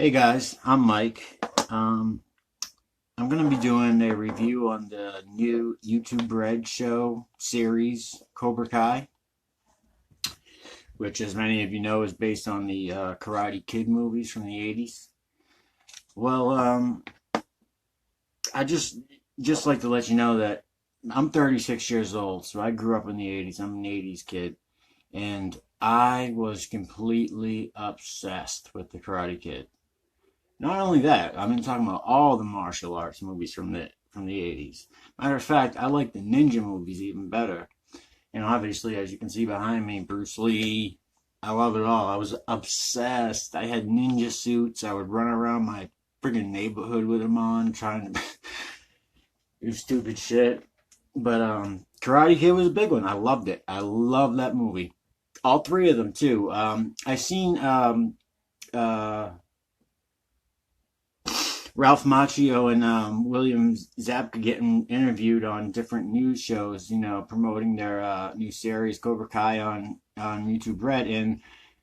Hey guys, I'm Mike. I'm going to be doing a review on the new YouTube Red show series, Cobra Kai, which, as many of you know, is based on the Karate Kid movies from the 80s. Well, I just like to let you know that I'm 36 years old, so I grew up in the 80s. I'm an 80s kid, and I was completely obsessed with the Karate Kid. Not only that, I've been talking about all the martial arts movies from the 80s. Matter of fact, I like the ninja movies even better. And obviously, as you can see behind me, Bruce Lee. I love it all. I was obsessed. I had ninja suits. I would run around my friggin' neighborhood with them on, trying to do stupid shit. But Karate Kid was a big one. I loved it. I love that movie. All three of them too. I seen Ralph Macchio and William Zabka getting interviewed on different news shows, promoting their new series Cobra Kai on YouTube Red, and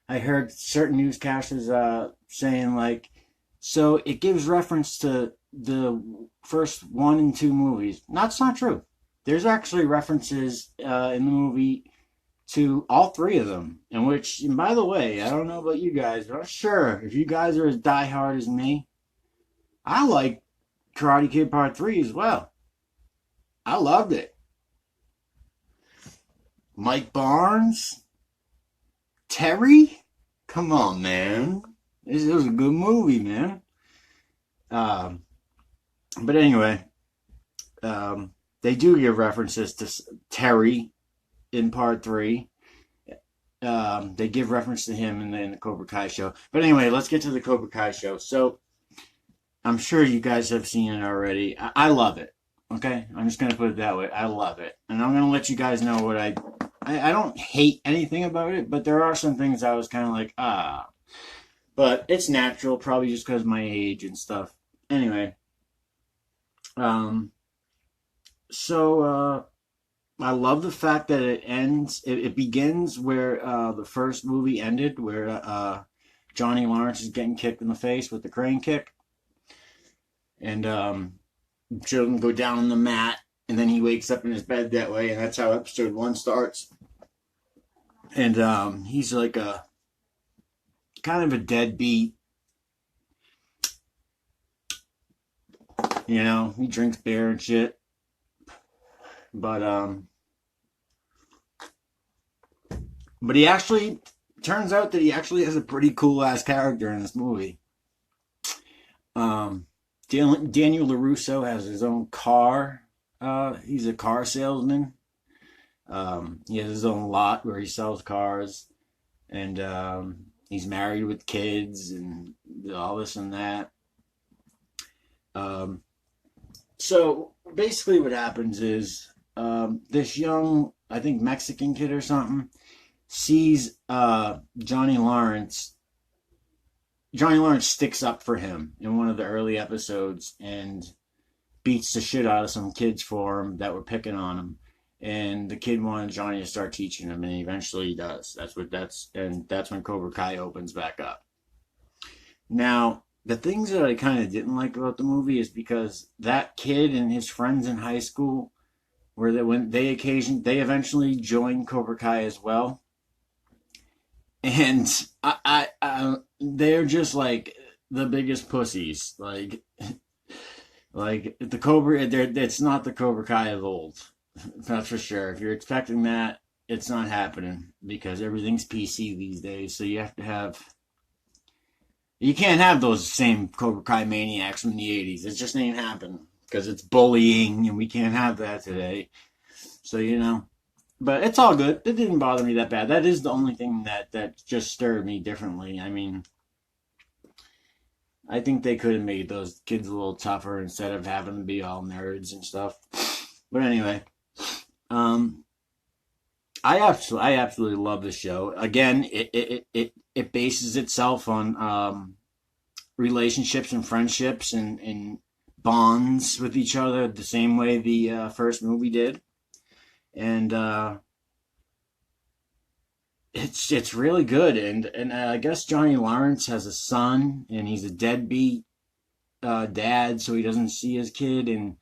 I heard certain newscasters saying like, so it gives reference to the first one and two movies. That's not true. There's actually references in the movie to all three of them, in which, and by the way, I don't know about you guys, but I'm sure if you guys are as diehard as me, I like Karate Kid Part 3 as well. I loved it. Mike Barnes, Terry, come on, man. This was a good movie, man. Um, but anyway, they do give references to Terry in Part 3. They give reference to him in the Cobra Kai show. But anyway, let's get to the Cobra Kai show. So, I'm sure you guys have seen it already. I love it. Okay, I'm just gonna put it that way. I love it, and I'm gonna let you guys know what I don't hate anything about it, but there are some things I was kind of like but it's natural, probably just because of my age and stuff. Anyway, um, so I love the fact that it ends. It begins where the first movie ended, where Johnny Lawrence is getting kicked in the face with the crane kick, and children go down on the mat, and then he wakes up in his bed that way, and that's how episode one starts. And he's like a kind of a deadbeat. He drinks beer and shit. But he actually turns out that he actually has a pretty cool ass character in this movie. Um, Daniel LaRusso has his own car. He's a car salesman. He has his own lot where he sells cars, and he's married with kids and all this and that. So basically, what happens is this young, I think Mexican kid or something, sees Johnny Lawrence. Johnny Lawrence sticks up for him in one of the early episodes and beats the shit out of some kids for him that were picking on him. And the kid wanted Johnny to start teaching him, and he eventually does. That's when Cobra Kai opens back up. Now, the things that I kind of didn't like about the movie is because that kid and his friends in high school, when they eventually joined Cobra Kai as well, and they're just like the biggest pussies. Like the Cobra, it's not the Cobra Kai of old. That's for sure. If you're expecting that, it's not happening because everything's PC these days. So you can't have those same Cobra Kai maniacs from the 80s. It just ain't happening because it's bullying and we can't have that today. So, but it's all good. It didn't bother me that bad. That is the only thing that just stirred me differently. I mean, I think they could have made those kids a little tougher instead of having them be all nerds and stuff. But anyway, I absolutely love the show. Again, it bases itself on relationships and friendships and bonds with each other the same way the first movie did, and it's really good, and I guess Johnny Lawrence has a son, and he's a deadbeat dad, so he doesn't see his kid, and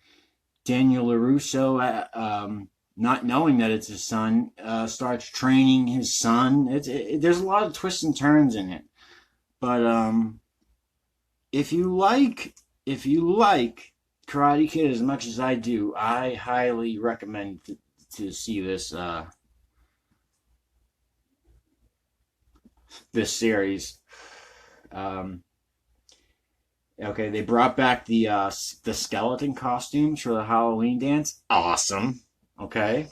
Daniel LaRusso, not knowing that it's his son, starts training his son. There's a lot of twists and turns in it, but if you like if you like Karate Kid as much as I do, I highly recommend to see this series. Um, okay, they brought back the skeleton costumes for the Halloween dance. Awesome. Okay.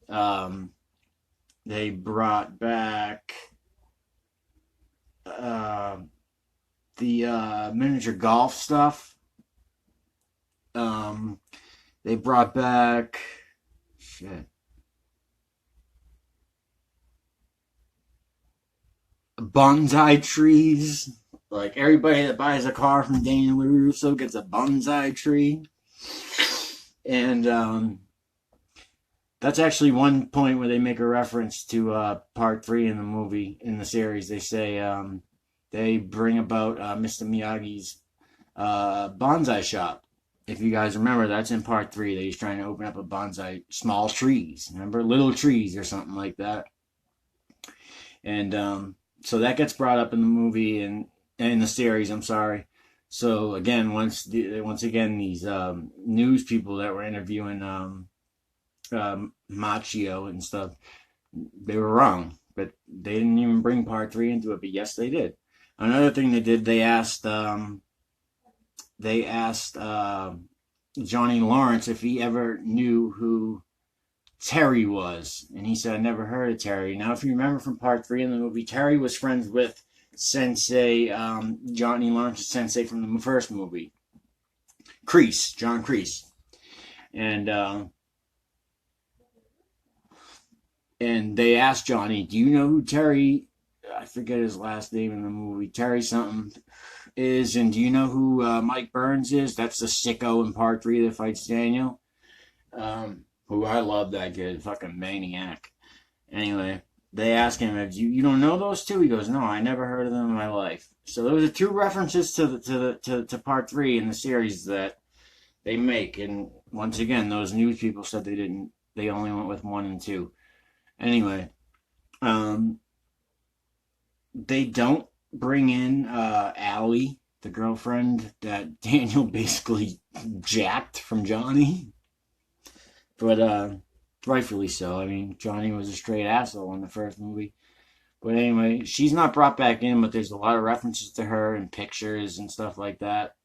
Um, they brought back uh, the miniature golf stuff. Um, they brought back shit bonsai trees. Like everybody that buys a car from Daniel LaRusso gets a bonsai tree, and that's actually one point where they make a reference to part three in the movie in the series. They say they bring about Mr. Miyagi's bonsai shop. If you guys remember, that's in part three. That he's trying to open up a bonsai, small trees. Remember, little trees or something like that. And so that gets brought up in the movie and in the series. I'm sorry. So again, once again, these news people that were interviewing Machio and stuff, they were wrong. But they didn't even bring part three into it. But yes, they did. Another thing they did, they asked Johnny Lawrence if he ever knew who Terry was, and he said, "I never heard of Terry." Now, if you remember from part three in the movie, Terry was friends with Sensei, Johnny Lawrence's sensei from the first movie, John Kreese, and they asked Johnny, "Do you know who Terry? I forget his last name in the movie. Terry something is, and do you know who Mike Burns is? That's the sicko in part three that fights Daniel. Who I love that kid, fucking maniac. Anyway, they ask him, if you don't know those two?" He goes, "No, I never heard of them in my life." So those are two references to part three in the series that they make, and once again, those news people said they didn't. They only went with one and two. Anyway, they don't bring in Allie, the girlfriend that Daniel basically jacked from Johnny. But rightfully so. I mean, Johnny was a straight asshole in the first movie. But anyway, she's not brought back in, but there's a lot of references to her and pictures and stuff like that.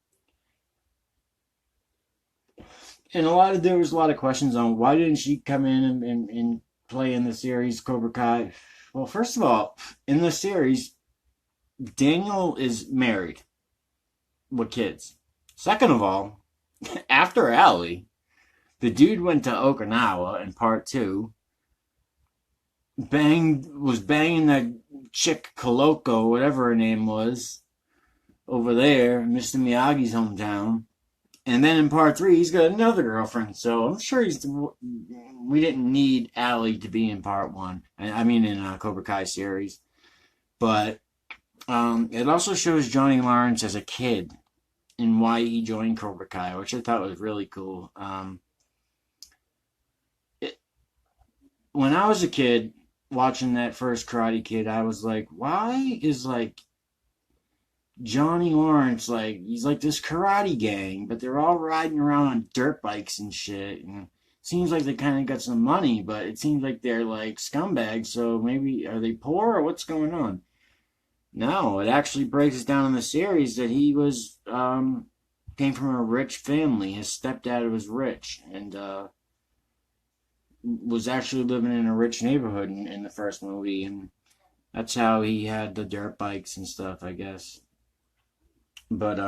And there was a lot of questions on why didn't she come in and play in the series Cobra Kai. Well, first of all, in the series, Daniel is married with kids. Second of all, after Allie, the dude went to Okinawa in part two, was banging that chick Koloko, whatever her name was, over there, Mr. Miyagi's hometown. And then in part three, he's got another girlfriend. So I'm sure we didn't need Allie to be in part one. I mean, in Cobra Kai series. But it also shows Johnny Lawrence as a kid and why he joined Cobra Kai, which I thought was really cool. When I was a kid watching that first Karate Kid, I was like, why is Johnny Lawrence, he's like this karate gang, but they're all riding around on dirt bikes and shit. And it seems like they kind of got some money, but it seems like they're like scumbags. So maybe, are they poor or what's going on? No, it actually breaks it down in the series that he came from a rich family. His stepdad was rich and was actually living in a rich neighborhood in the first movie. And that's how he had the dirt bikes and stuff, I guess. But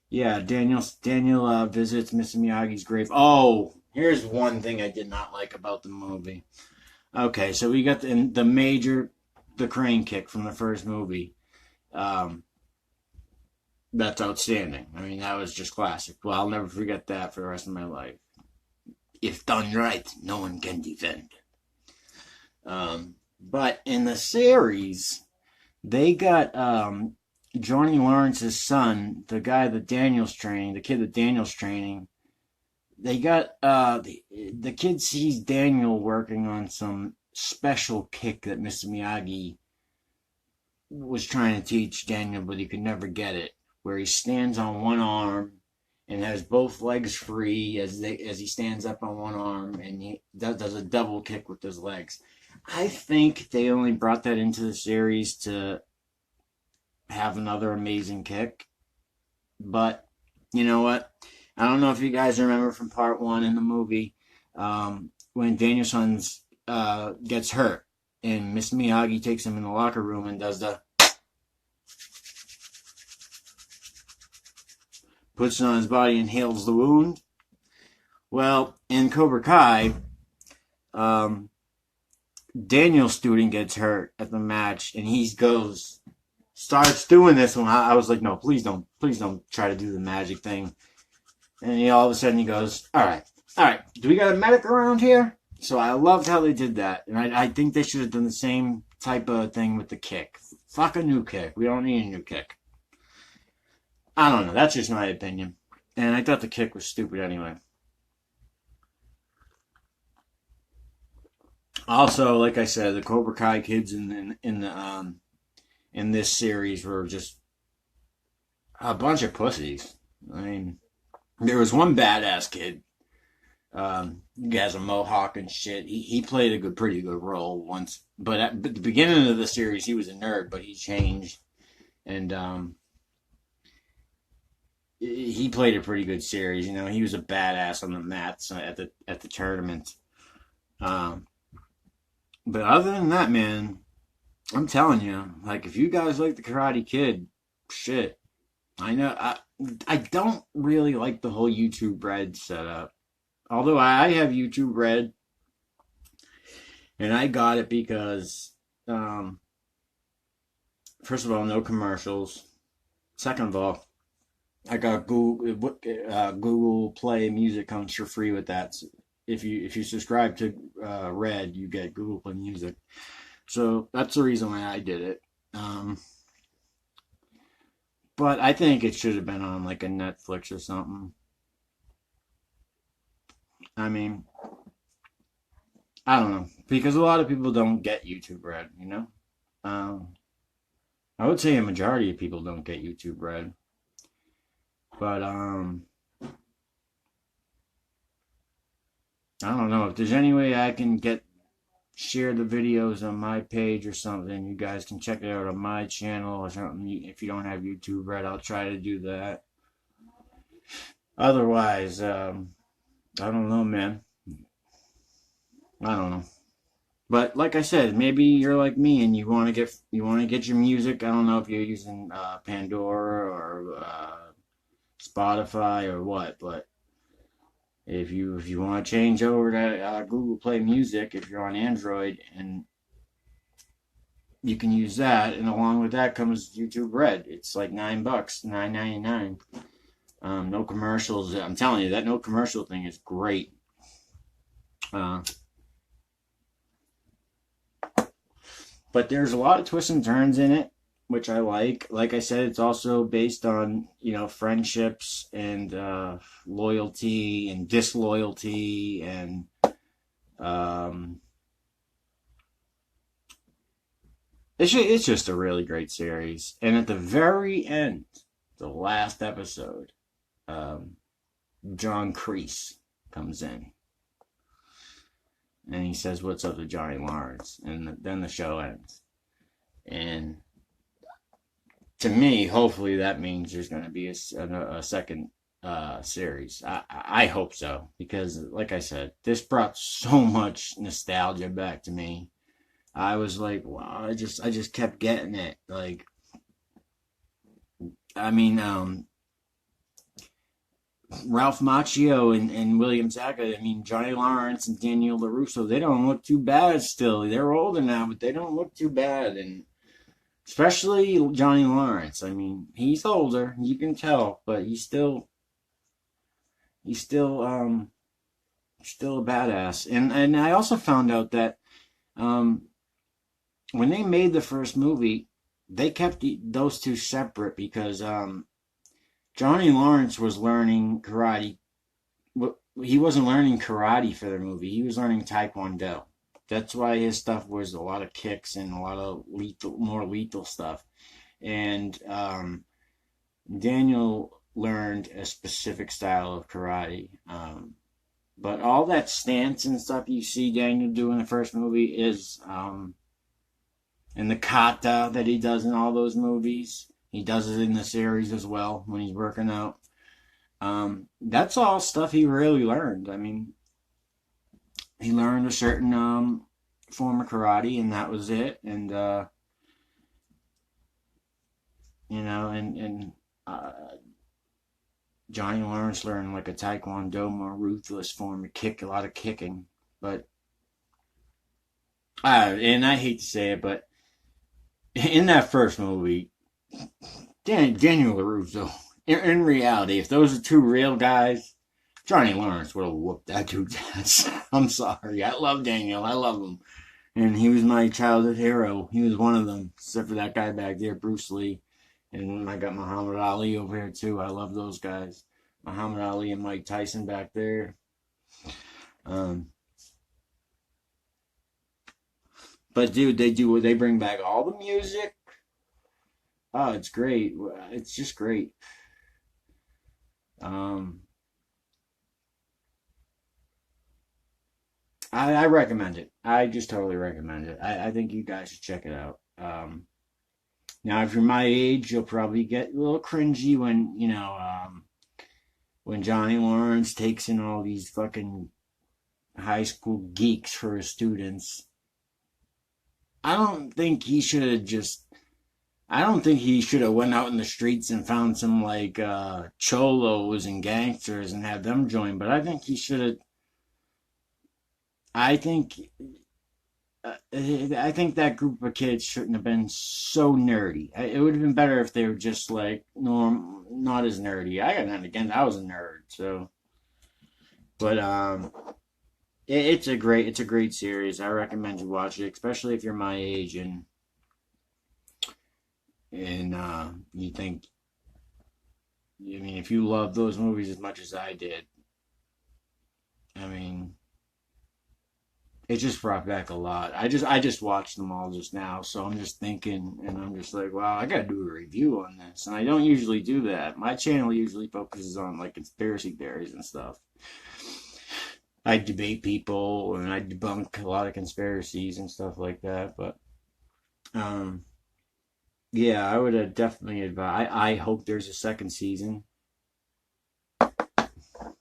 yeah, Daniel visits Mr. Miyagi's grave. Oh, here's one thing I did not like about the movie. Okay, so we got the crane kick from the first movie. That's outstanding. I mean, that was just classic. Well, I'll never forget that for the rest of my life. If done right, no one can defend. But in the series, they got Johnny Lawrence's son, the guy that Daniel's training, the kid that Daniel's training. They got the kid sees Daniel working on some special kick that Mr. Miyagi was trying to teach Daniel, but he could never get it. Where he stands on one arm and has both legs free as he stands up on one arm, and he does a double kick with his legs. I think they only brought that into the series to have another amazing kick. But you know what? I don't know if you guys remember from part one in the movie when Danielson's gets hurt and Miss Miyagi takes him in the locker room and does the puts it on his body and heals the wound. Well, in Cobra Kai, Daniel's student gets hurt at the match and he starts doing this one. I was like, no, please don't try to do the magic thing. And all of a sudden he goes, all right, do we got a medic around here? So I loved how they did that. And I think they should have done the same type of thing with the kick. Fuck a new kick. We don't need a new kick. I don't know. That's just my opinion. And I thought the kick was stupid anyway. Also, like I said, the Cobra Kai kids in this series were just a bunch of pussies. I mean, there was one badass kid. He has a mohawk and shit. He played a pretty good role once, but at the beginning of the series, he was a nerd, but he changed, and he played a pretty good series. You know, he was a badass on the mats at the tournament. But other than that, man, I'm telling you, like, if you guys like the Karate Kid, shit, I know I don't really like the whole YouTube Red setup. Although I have YouTube Red, and I got it because, first of all, no commercials. Second of all, I got Google Play Music comes for free with that. So if you subscribe to Red, you get Google Play Music. So that's the reason why I did it. But I think it should have been on like a Netflix or something. I mean, I don't know. Because a lot of people don't get YouTube Red, you know? I would say a majority of people don't get YouTube Red. But, I don't know. If there's any way I can share the videos on my page or something, you guys can check it out on my channel or something. If you don't have YouTube Red, I'll try to do that. Otherwise, I don't know, man. I don't know. But like I said, maybe you're like me and you want to get your music. I don't know if you're using Pandora or Spotify or what, but if you want to change over to Google Play Music, if you're on Android, and you can use that, and along with that comes YouTube Red. It's like $9, $9.99. No commercials. I'm telling you, that no commercial thing is great. But there's a lot of twists and turns in it, which I like. Like I said, it's also based on, friendships and loyalty and disloyalty, and it's just a really great series. And at the very end, the last episode, John Kreese comes in. And he says, "What's up to Johnny Lawrence?" And then the show ends. And to me, hopefully that means there's going to be a second series. I hope so. Because, like I said, this brought so much nostalgia back to me. I was like, wow, I just kept getting it. Like, I mean, Ralph Macchio and William Zabka. I mean, Johnny Lawrence and Daniel LaRusso, they don't look too bad still. They're older now, but they don't look too bad. And especially Johnny Lawrence. I mean, he's older, you can tell, but he's still a badass. And I also found out that Um, when they made the first movie, they kept those two separate because Johnny Lawrence was learning karate. He wasn't learning karate for the movie. He was learning taekwondo. That's why his stuff was a lot of kicks and a lot of more lethal stuff. And Daniel learned a specific style of karate. But all that stance and stuff you see Daniel do in the first movie is, and the kata that he does in all those movies, he does it in the series as well when he's working out. That's all stuff he really learned. I mean, he learned a certain form of karate, and that was it. And and Johnny Lawrence learned like a taekwondo, more ruthless form of a lot of kicking. But and I hate to say it, but in that first movie, Daniel LaRusso, in reality, if those are two real guys, Johnny Lawrence would have whooped that dude's ass. I'm sorry. I love Daniel. I love him. And he was my childhood hero. He was one of them, except for that guy back there, Bruce Lee. And I got Muhammad Ali over here, too. I love those guys. Muhammad Ali and Mike Tyson back there. But, dude, they bring back all the music. Oh, it's great. It's just great. Um, I recommend it. I just totally recommend it. I think you guys should check it out. Now, if you're my age, you'll probably get a little cringy when, when Johnny Lawrence takes in all these fucking high school geeks for his students. I don't think he should have just. I don't think he should have went out in the streets and found some like cholos and gangsters and had them join. But I think he should have. I think I think that group of kids shouldn't have been so nerdy. It would have been better if they were just like not as nerdy. I got nothing against. I was a nerd, so. But it's a great series. I recommend you watch it, especially if you're my age and you think. I mean, if you love those movies as much as I did, I mean, it just brought back a lot. I just watched them all just now, so I'm just thinking, and I'm just like, wow, I gotta do a review on this, and I don't usually do that. My channel usually focuses on like conspiracy theories and stuff. I debate people and I debunk a lot of conspiracies and stuff like that, but um, yeah, I would have definitely advise. I hope there's a second season.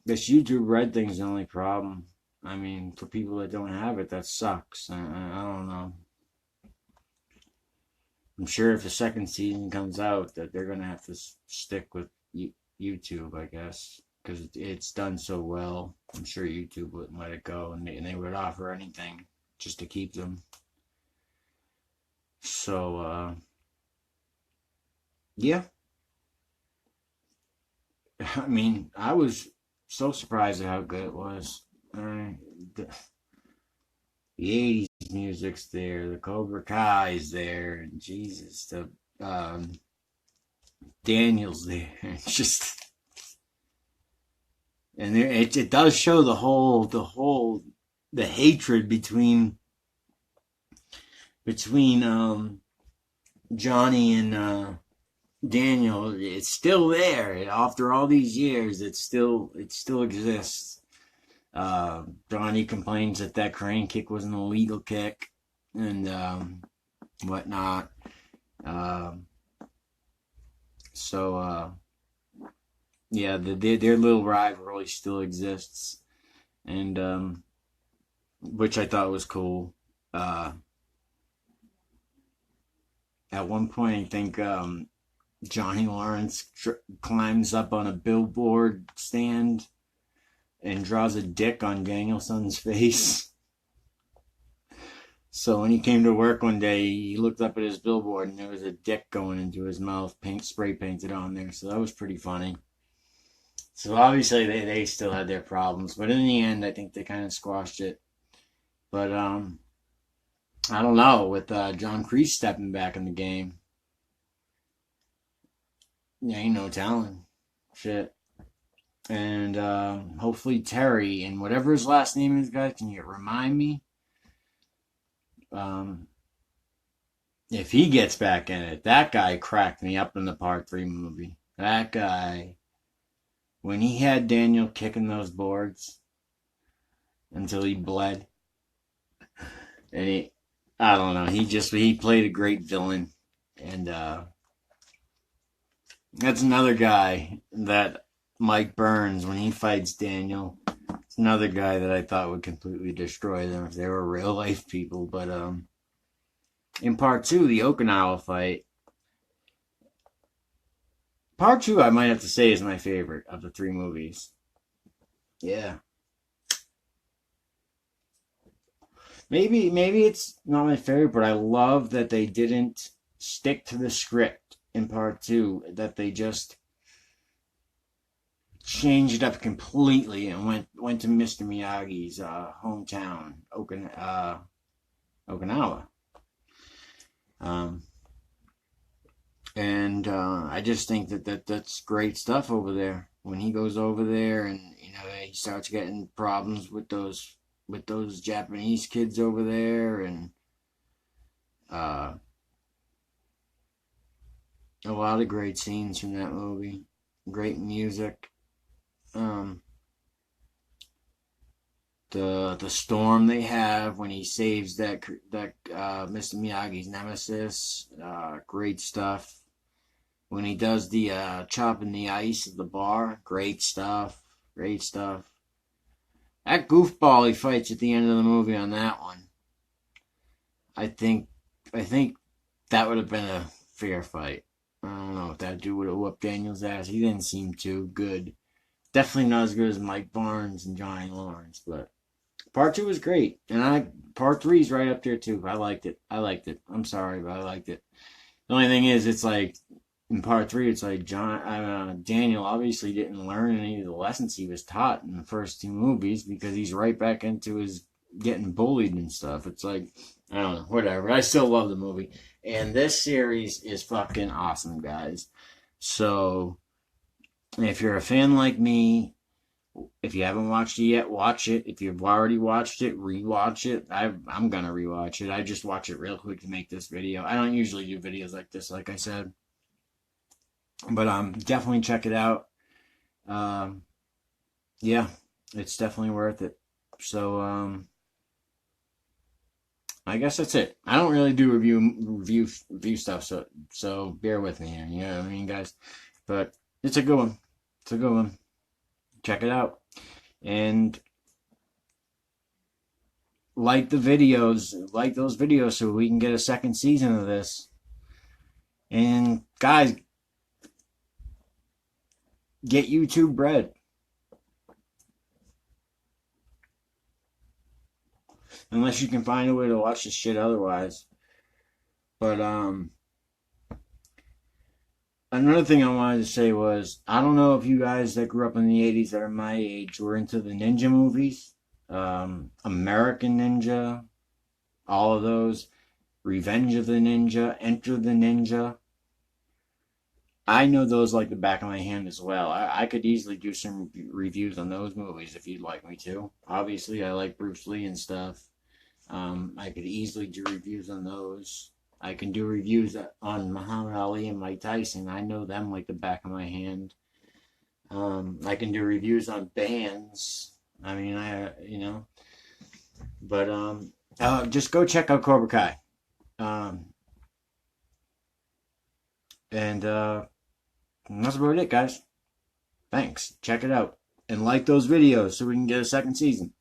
This YouTube Red thing's the only problem. I mean, for people that don't have it, that sucks. I don't know. I'm sure if the second season comes out, that they're gonna have to stick with YouTube, I guess, because it's done so well. I'm sure YouTube wouldn't let it go, and they would offer anything just to keep them. So, yeah. I mean, I was so surprised at how good it was. The, the 80s music's there, the Cobra Kai's there, and Jesus, the Daniel's there. It's just, and it does show the hatred between Johnny and Daniel. It's still there after all these years. It still exists. Johnny complains that crane kick was an illegal kick and whatnot. Um, so yeah, their little rivalry still exists, and which I thought was cool. Uh, at one point, I think Johnny Lawrence climbs up on a billboard stand and draws a dick on Danielson's face. So when he came to work one day, he looked up at his billboard and there was a dick going into his mouth, spray painted on there. So that was pretty funny. So obviously they still had their problems, but in the end, I think they kind of squashed it. But I don't know, with John Kreese stepping back in the game. Yeah, ain't no telling. Shit. And hopefully Terry and whatever his last name is, guys, can you remind me? Um, if he gets back in it, that guy cracked me up in the Part 3 movie. That guy, when he had Daniel kicking those boards until he bled, and I don't know, he played a great villain, and that's another guy that Mike Burns, when he fights Daniel, it's another guy that I thought would completely destroy them if they were real life people. But in Part 2, the Okinawa fight, Part 2 I might have to say is my favorite of the 3 movies. Yeah. Maybe it's not my favorite, but I love that they didn't stick to the script in Part 2, that they just changed it up completely and went to Mr. Miyagi's hometown, Okinawa. And I just think that's great stuff over there. When he goes over there, and he starts getting problems with those Japanese kids over there, and a lot of great scenes from that movie, great music. The storm they have when he saves that Mr. Miyagi's nemesis, great stuff. When he does the chopping the ice at the bar, great stuff, great stuff. That goofball he fights at the end of the movie on that one, I think that would have been a fair fight. I don't know if that dude would have whooped Daniel's ass. He didn't seem too good. Definitely not as good as Mike Barnes and Johnny Lawrence, but Part 2 was great, and Part 3 is right up there too. I liked it. I'm sorry, but I liked it. The only thing is, it's like in Part 3, it's like Daniel obviously didn't learn any of the lessons he was taught in the first 2 movies, because he's right back into his getting bullied and stuff. It's like, I don't know, whatever. I still love the movie, and this series is fucking awesome, guys. So if you're a fan like me, if you haven't watched it yet, watch it. If you've already watched it, rewatch it. I'm gonna rewatch it. I just watch it real quick to make this video. I don't usually do videos like this, like I said, but definitely check it out. Yeah, it's definitely worth it. So I guess that's it. I don't really do review stuff, so bear with me here. You know what I mean, guys? But it's a good one. It's a good one. Check it out. And like those videos so we can get a second season of this. And guys, get YouTube bread. Unless you can find a way to watch this shit otherwise. But another thing I wanted to say was, I don't know if you guys that grew up in the 80s that are my age were into the ninja movies. American Ninja, all of those. Revenge of the Ninja, Enter the Ninja. I know those like the back of my hand as well. I could easily do some reviews on those movies if you'd like me to. Obviously, I like Bruce Lee and stuff. I could easily do reviews on those. I can do reviews on Muhammad Ali and Mike Tyson. I know them like the back of my hand. I can do reviews on bands. I mean, but just go check out Cobra Kai. And that's about it, guys. Thanks. Check it out. And like those videos so we can get a second season.